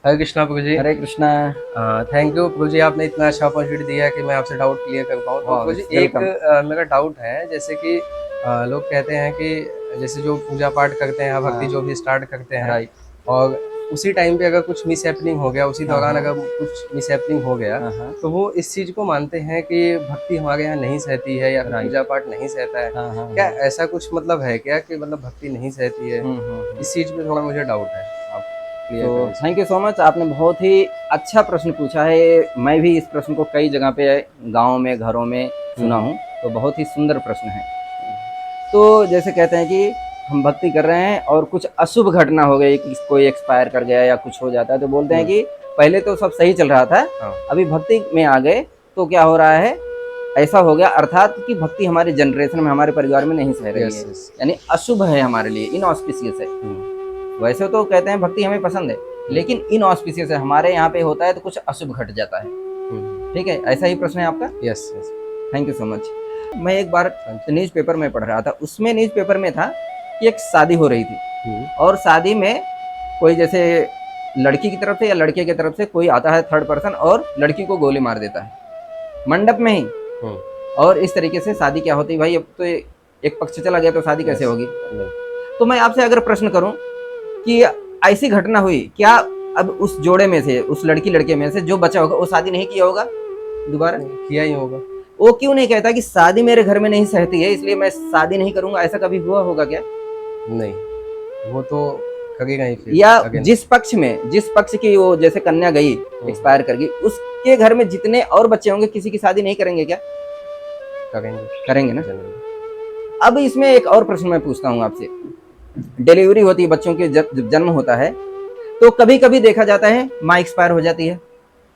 Hare Krishna Prabhu ji. Hare Krishna. Thank you प्रभु जी, आपने इतना अच्छा अपॉर्चुनिटी दिया है कि मैं आपसे डाउट क्लियर कर पाऊँ। तो प्रभु जी एक वेलकम। मेरा डाउट है, जैसे कि लोग कहते हैं कि जैसे जो पूजा पाठ करते हैं या भक्ति हाँ, जो भी स्टार्ट करते हैं, राइट। और उसी टाइम पे अगर कुछ मिस हैपनिंग हो गया, उसी हाँ दौरान हाँ। अगर कुछ मिस हैपनिंग हो गया, हाँ हाँ। तो वो इस चीज़ को मानते हैं कि भक्ति हमारे यहाँ नहीं सहती है या फिर पूजा राइट। पाठ नहीं सहता है। हाँ हाँ क्या हाँ। ऐसा कुछ मतलब है क्या कि मतलब भक्ति नहीं सहती है? हम्म। इस चीज़ पे थोड़ा मुझे डाउट है, आप क्लियर तो करें इसको। थैंक यू सो मच, आपने बहुत ही अच्छा प्रश्न पूछा है। मैं भी इस प्रश्न को कई जगह पे गांव में, घरों में सुना हम्म हूँ। तो बहुत ही सुंदर प्रश्न है। तो जैसे कहते हैं कि हम भक्ति कर रहे हैं और कुछ अशुभ घटना हो गई, कि कोई एक्सपायर कर गया या कुछ हो जाता है, तो बोलते हैं हम्म, कि पहले तो सब सही चल रहा था, हाँ। अभी भक्ति में आ गए तो क्या हो रहा है, ऐसा हो गया, अर्थात कि भक्ति हमारे जनरेशन में, हमारे परिवार में नहीं सह रही यस है, यस। यानी अशुभ है हमारे लिए, इनऑस्पिशियस है। वैसे तो कहते हैं भक्ति हमें पसंद है, लेकिन इनऑस्पिशियस है, हमारे यहाँ पे होता है तो कुछ अशुभ घट जाता है। ठीक है, ऐसा ही प्रश्न है आपका। Yes yes. Thank you so much. मैं एक बार हाँ जी। न्यूज़पेपर में पढ़ रहा था, उसमें न्यूज़पेपर में था कि एक शादी हो रही थी, हम्म और शादी में कोई जैसे लड़की की तरफ से या लड़के की तरफ से कोई आता है थर्ड पर्सन, और लड़की को गोली मार देता है मंडप में ही। हम्म, और इस तरीके से शादी क्या होती है भाई, अब तो एक पक्ष चला गया तो शादी कैसे यस। होगी। नहीं। तो मैं आपसे अगर प्रश्न करूं कि ऐसी घटना हुई क्या, अब उस जोड़े में से, उस लड़की लड़के में से जो बचा होगा वो शादी नहीं किया होगा दोबारा। नहीं, किया ही होगा। वो क्यों नहीं कहता कि शादी मेरे घर में नहीं सहती है इसलिए मैं शादी नहीं करूंगा, ऐसा कभी हुआ होगा क्या। नहीं, वो तो करेगा ही फिर या अगेन। जिस पक्ष की वो जैसे कन्या गई, एक्सपायर कर गई, उसके घर में जितने और बच्चे होंगे किसी की शादी नहीं करेंगे क्या। करेंगे। करेंगे ना। जनरली। अब इसमें एक और प्रश्न मैं पूछता हूँ आपसे। डिलीवरी होती है बच्चों के, जब जन्म होता है तो कभी कभी देखा जाता है माँ एक्सपायर हो जाती है, हाँ,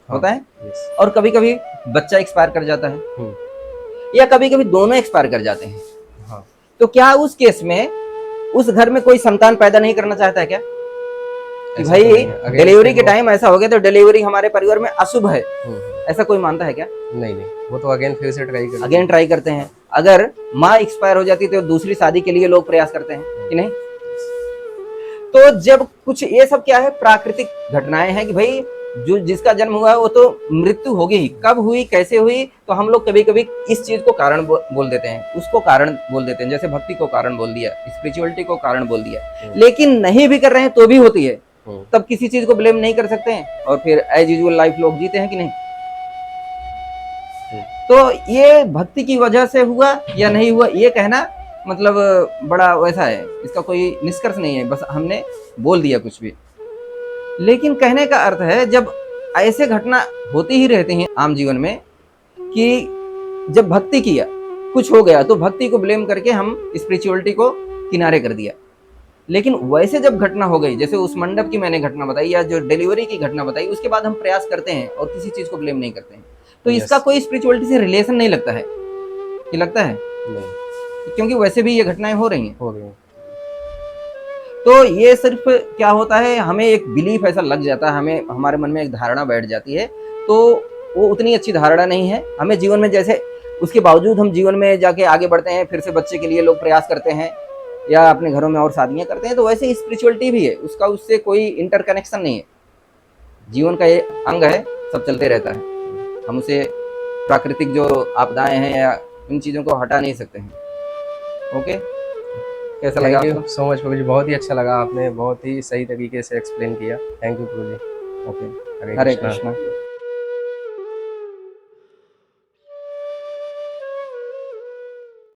होता है, यस। और कभी कभी बच्चा एक्सपायर कर जाता है, हम्म, या कभी कभी दोनों एक्सपायर कर जाते हैं। हाँ। तो क्या उस केस में उस घर में कोई संतान पैदा नहीं करना चाहता है क्या, कि ऐसा तो भाई नहीं है, अगेन डिलीवरी फिर के वो। टाइम ऐसा हो गया तो डिलीवरी हमारे परिवार में अशुभ है, हम्म, ऐसा कोई मानता है क्या। नहीं नहीं, वो तो अगेन फिर से ट्राई करेंगे। अगेन ट्राई करते हैं। अगर माँ एक्सपायर हो जाती तो दूसरी शादी के लिए लोग प्रयास करते हैं कि नहीं। तो जब कुछ ये सब क्या है, प्राकृतिक घटनाएं हैं कि भाई जो जिसका जन्म हुआ है वो तो मृत्यु होगी ही, कब हुई कैसे हुई, तो हम लोग कभी कभी इस चीज को कारण बोल देते हैं, उसको कारण बोल देते हैं, जैसे भक्ति को कारण बोल दिया, स्पिरिचुअलिटी को कारण बोल दिया, लेकिन नहीं भी कर रहे हैं तो भी होती है, तब किसी चीज को ब्लेम नहीं कर सकते हैं, और फिर एज यूजुअल लाइफ लोग जीते हैं कि नहीं। तो ये भक्ति की वजह से हुआ या नहीं हुआ ये कहना मतलब बड़ा वैसा है, इसका कोई निष्कर्ष नहीं है, बस हमने बोल दिया कुछ भी। लेकिन कहने का अर्थ है जब ऐसे घटना होती ही रहती हैं आम जीवन में, कि जब भक्ति किया कुछ हो गया तो भक्ति को ब्लेम करके हम स्पिरिचुअलिटी को किनारे कर दिया। लेकिन वैसे जब घटना हो गई, जैसे उस मंडप की मैंने घटना बताई या जो डिलीवरी की घटना बताई, उसके बाद हम प्रयास करते हैं और किसी चीज को ब्लेम नहीं करते हैं, तो इसका कोई स्पिरिचुअलिटी से रिलेशन नहीं लगता है कि लगता है, नहीं, क्योंकि वैसे भी ये घटनाएं हो रही हैं। हो गई। तो ये सिर्फ क्या होता है, हमें एक बिलीफ ऐसा लग जाता है, हमें हमारे मन में एक धारणा बैठ जाती है, तो वो उतनी अच्छी धारणा नहीं है। हमें जीवन में जैसे उसके बावजूद हम जीवन में जाके आगे बढ़ते हैं, फिर से बच्चे के लिए लोग प्रयास करते हैं या अपने घरों में और शादियां करते हैं, तो वैसे स्पिरिचुअलिटी भी है, उसका उससे कोई इंटरकनेक्शन नहीं है, जीवन का ये अंग है, सब चलते रहता है। हम उसे प्राकृतिक जो आपदाएं हैं या इन चीज़ों को हटा नहीं सकते हैं। ओके, कैसा लगा थैंक यू आपको। सो मच प्रभु जी, बहुत ही अच्छा लगा, आपने बहुत ही सही तरीके से एक्सप्लेन किया। थैंक यू प्रभु जी। ओके, हरे हरे कृष्णा। कृष्णा।